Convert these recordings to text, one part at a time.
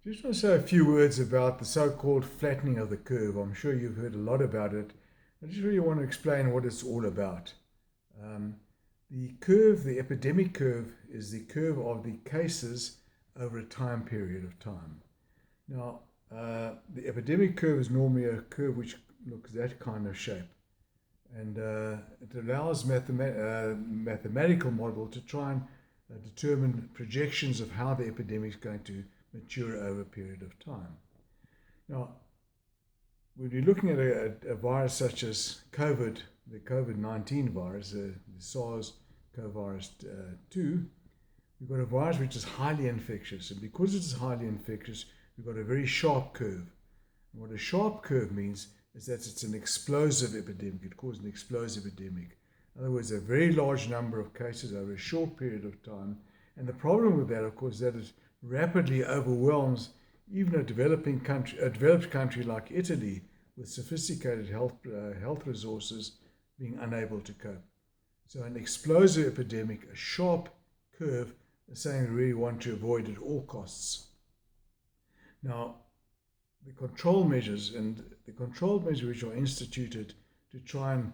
Just want to say a few words about the so-called flattening of the curve. I'm sure you've heard a lot about it. I just really want to explain what it's all about. Um, the curve, the epidemic curve, is the curve of the cases over a time period of time. Now, the epidemic curve is normally a curve which looks that kind of shape. And it allows mathematical model to try and determine projections of how the epidemic is going to mature over a period of time. Now, when you're looking at a virus such as COVID, the COVID-19 virus, the SARS-CoV-2, we've got a virus which is highly infectious. And because it is highly infectious, we've got a very sharp curve. And what a sharp curve means is that it's an explosive epidemic. It causes an explosive epidemic. In other words, a very large number of cases over a short period of time. And the problem with that, of course, is that it rapidly overwhelms even a developed country like Italy with sophisticated health resources being unable to cope. So an explosive epidemic, a sharp curve, is something we really want to avoid at all costs. Now, the control measures which are instituted to try and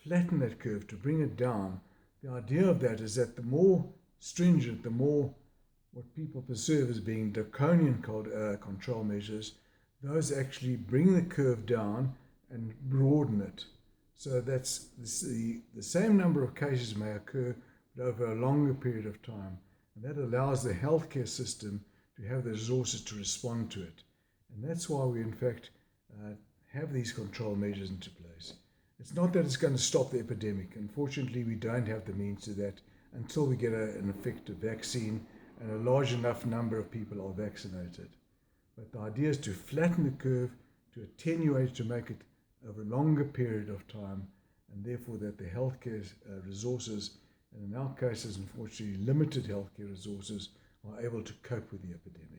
flatten that curve, to bring it down, the idea of that is that the more stringent, the more what people perceive as being draconian control measures, those actually bring the curve down and broaden it. So that's the same number of cases may occur, but over a longer period of time. And that allows the healthcare system to have the resources to respond to it. And that's why we, in fact, have these control measures into place. It's not that it's going to stop the epidemic. Unfortunately, we don't have the means to that until we get an effective vaccine and a large enough number of people are vaccinated. But the idea is to flatten the curve, to attenuate, to make it over a longer period of time, and therefore that the healthcare resources, and in our cases, unfortunately, limited healthcare resources, are able to cope with the epidemic.